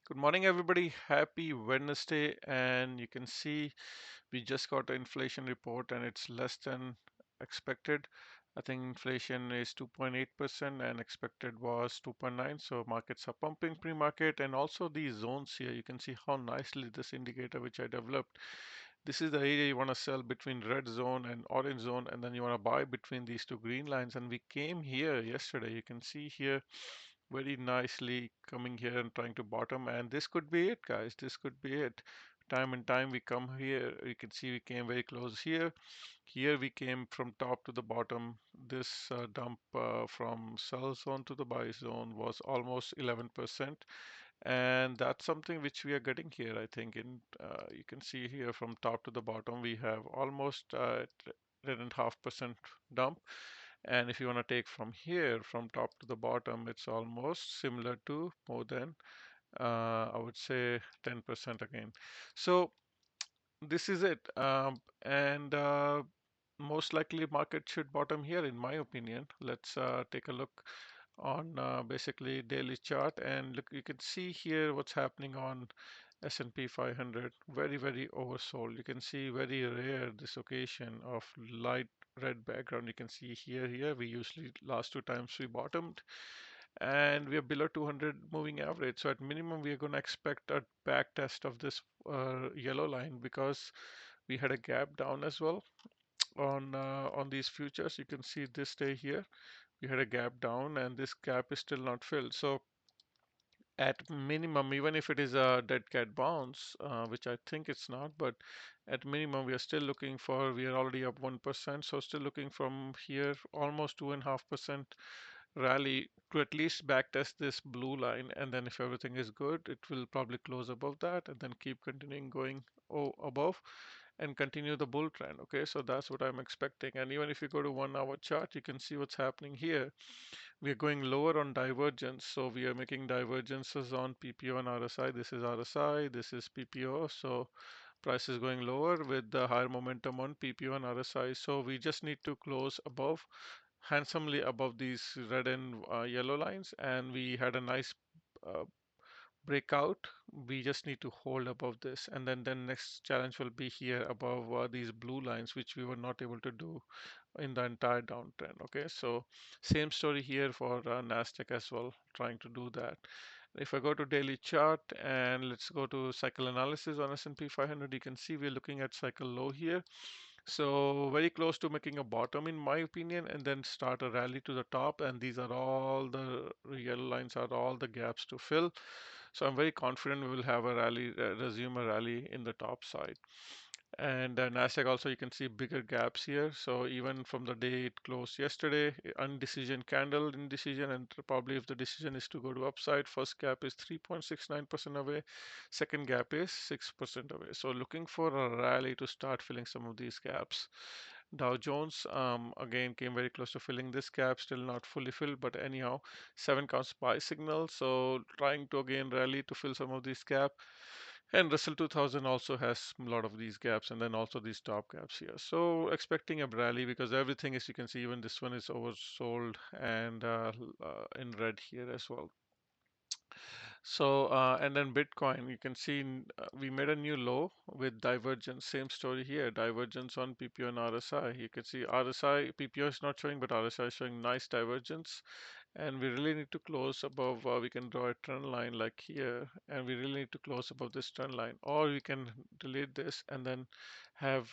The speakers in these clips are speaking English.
Good morning, everybody. Happy Wednesday. And you can see we just got an inflation report and it's less than expected. I think inflation is 2.8% and expected was 2.9. So markets are pumping pre-market and also these zones here. You can see how nicely this indicator which I developed. This is the area you want to sell between red zone and orange zone, and then you want to buy between these two green lines. And we came here yesterday. You can see here very nicely coming here and trying to bottom, and this could be it, guys. This could be it. Time and time we come here, you can see we came very close here. Here we came from top to the bottom. This dump from sell zone to the buy zone was almost 11%, and that's something which we are getting here. I think in you can see here from top to the bottom we have almost 10.5% dump, and if you want to take from here, from top to the bottom, it's almost similar to more than, I would say 10% again. So this is it. And most likely market should bottom here, in my opinion. Let's take a look on basically daily chart, and look, you can see here what's happening on S&P 500. Very, very oversold. You can see very rare this occasion of light red background. You can see here we usually last two times we bottomed and we are below 200 moving average. So at minimum we are going to expect a back test of this yellow line, because we had a gap down as well on these futures. You can see this day here we had a gap down and this gap is still not filled. So at minimum, even if it is a dead cat bounce, which I think it's not, but at minimum we are still looking for, we are already up 1%, so still looking from here almost 2.5% rally to at least backtest this blue line, and then if everything is good it will probably close above that and then keep continuing going above and continue the bull trend. Okay, so that's what I'm expecting. And even if you go to 1 hour chart, you can see what's happening here. We are going lower on divergence, so we are making divergences on PPO and RSI. This is RSI, this is PPO, so price is going lower with the higher momentum on PPO and RSI. So we just need to close above, handsomely above these red and yellow lines, and we had a nice uh, breakout. We just need to hold above this, and then next challenge will be here above these blue lines, which we were not able to do in the entire downtrend. Okay, so same story here for Nasdaq as well, trying to do that. If I go to daily chart and let's go to cycle analysis on S&P 500, you can see we're looking at cycle low here. So very close to making a bottom in my opinion, and then start a rally to the top, and these are all the yellow lines are all the gaps to fill. So I'm very confident we will have a rally, resume a rally in the top side. And Nasdaq also, you can see bigger gaps here. So even from the day it closed yesterday, undecision candle indecision, and probably if the decision is to go to upside, first gap is 3.69% away, second gap is 6% away. So looking for a rally to start filling some of these gaps. Dow Jones again came very close to filling this gap, still not fully filled, but anyhow, 7 counts buy signal. So trying to again rally to fill some of these gap. And Russell 2000 also has a lot of these gaps, and then also these top gaps here. So expecting a rally, because everything is, you can see even this one is oversold and in red here as well. So, and then Bitcoin, you can see we made a new low with divergence. Same story here, divergence on PPO and RSI. You can see RSI, PPO is not showing, but RSI is showing nice divergence. And we really need to close above, we can draw a trend line like here, and we really need to close above this trend line. Or we can delete this and then have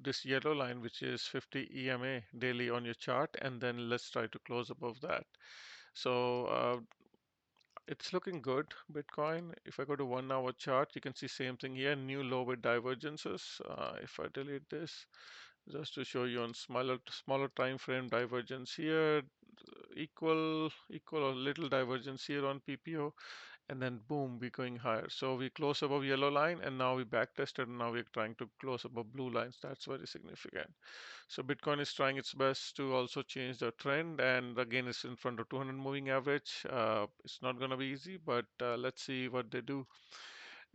this yellow line, which is 50 EMA daily on your chart, and then let's try to close above that. So it's looking good, Bitcoin. If I go to 1 hour chart, you can see same thing here, new low with divergences. If I delete this, just to show you on smaller time frame divergence here, equal or little divergence here on PPO, and then boom, we're going higher. So we close above yellow line, and now we back tested, and now we're trying to close above blue lines. That's very significant. So Bitcoin is trying its best to also change the trend, and again, it's in front of 200 moving average. It's not going to be easy, but let's see what they do.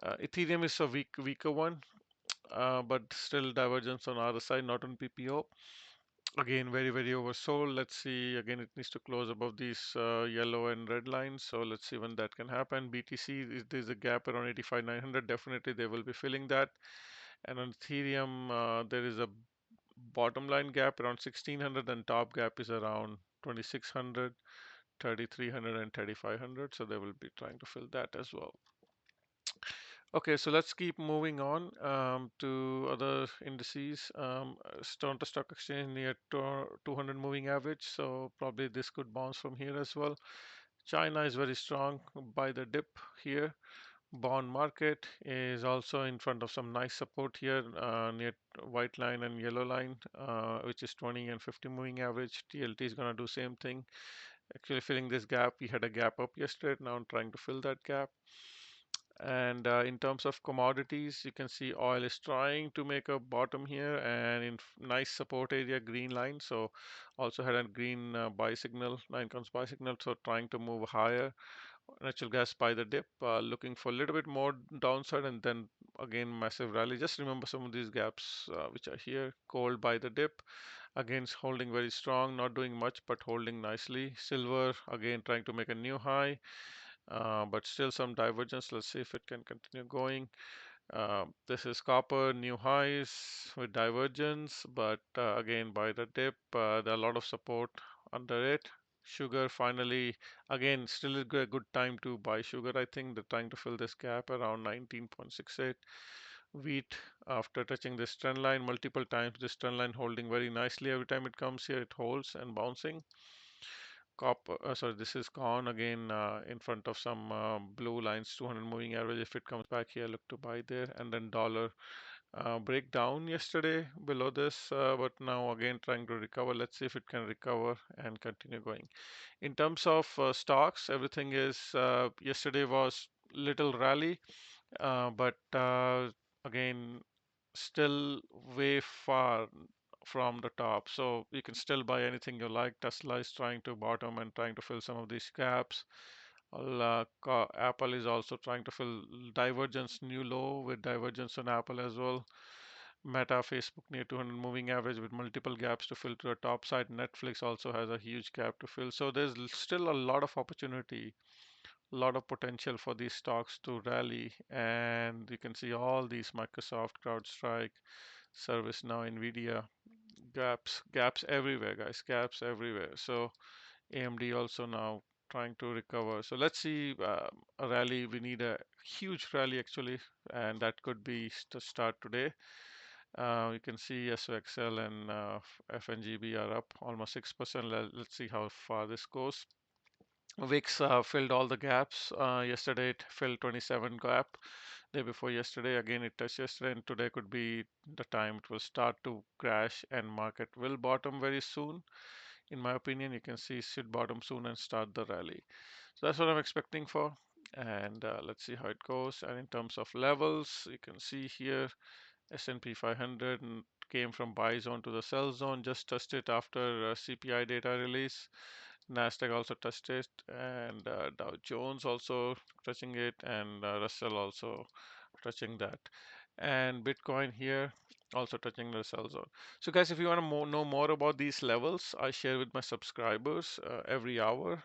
Ethereum is a weaker one, but still divergence on other side, not on PPO. Again, very oversold. Let's see. Again, it needs to close above these yellow and red lines. So let's see when that can happen. BTC, there's a gap around 85,900. Definitely, they will be filling that. And on Ethereum, there is a bottom line gap around 1600, and top gap is around 2600, 3300, and 3500. So they will be trying to fill that as well. Okay, so let's keep moving on to other indices. Toronto Stock Exchange near 200 moving average, so probably this could bounce from here as well. China is very strong by the dip here. Bond market is also in front of some nice support here near white line and yellow line, which is 20 and 50 moving average. TLT is going to do same thing. Actually filling this gap. We had a gap up yesterday. Now I'm trying to fill that gap. And in terms of commodities, you can see oil is trying to make a bottom here and in nice support area, green line. So also had a green buy signal, 9 counts buy signal. So trying to move higher. Natural gas by the dip, looking for a little bit more downside and then again massive rally. Just remember some of these gaps which are here. KOLD by the dip, again holding very strong, not doing much but holding nicely. Silver again trying to make a new high. But still some divergence. Let's see if it can continue going. This is copper, new highs with divergence, but again by the dip, there are a lot of support under it. Sugar finally, again, still a good time to buy sugar. I think they're trying to fill this gap around 19.68. Wheat, after touching this trend line multiple times, this trend line holding very nicely. Every time it comes here, it holds and bouncing. Copper, sorry, this is corn again in front of some blue lines, 200 moving average. If it comes back here, look to buy there. And then dollar break down yesterday below this, but now again trying to recover. Let's see if it can recover and continue going. In terms of stocks, everything is yesterday was little rally, but again still way far from the top. So you can still buy anything you like. Tesla is trying to bottom and trying to fill some of these gaps. Apple is also trying to fill divergence, new low with divergence on Apple as well. Meta, Facebook near 200 moving average with multiple gaps to fill to the top side. Netflix also has a huge gap to fill. So there's still a lot of opportunity, a lot of potential for these stocks to rally. And you can see all these Microsoft, CrowdStrike, ServiceNow, NVDA, gaps everywhere, guys, gaps everywhere. So AMD also now trying to recover. So let's see a rally. We need a huge rally actually, and that could be to start today. You can see SOXL and FNGB are up almost 6%. Let's see how far this goes. VIX filled all the gaps. Yesterday it filled 27 gap. Day before yesterday, again it touched yesterday, and today could be the time it will start to crash and market will bottom very soon. In my opinion, you can see it should bottom soon and start the rally. So that's what I'm expecting for. And let's see how it goes. And in terms of levels, you can see here S&P 500 came from buy zone to the sell zone, just touched it after CPI data release. Nasdaq also touched it, and Dow Jones also touching it, and Russell also touching that, and Bitcoin here also touching the sell zone. So guys, if you want to know more about these levels, I share with my subscribers every hour.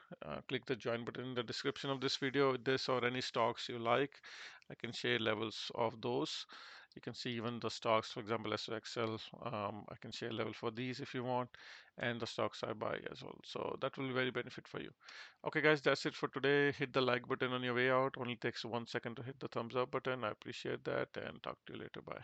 Click the join button in the description of this video. This or any stocks you like, I can share levels of those. You can see even the stocks, for example, SOXL. I can share level for these if you want, and the stocks I buy as well. So that will be very benefit for you. Okay, guys, that's it for today. Hit the like button on your way out. Only takes 1 second to hit the thumbs up button. I appreciate that, and talk to you later. Bye.